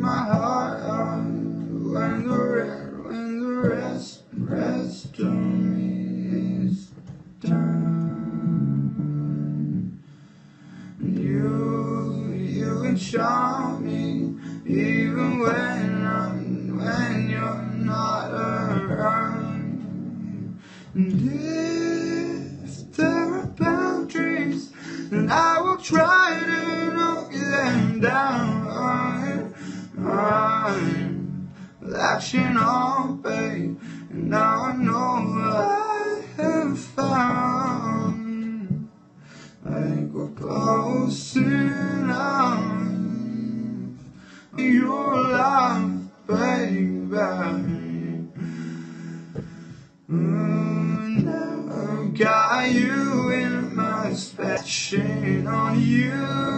my heart on when the rest of me is done. You can charm me even when you're not around. And if there are boundaries, then I will try to knock them down. I'm latching on, babe, and now I know I have found. I think we're close enough. Your life, baby. Now I've got you in my special on you.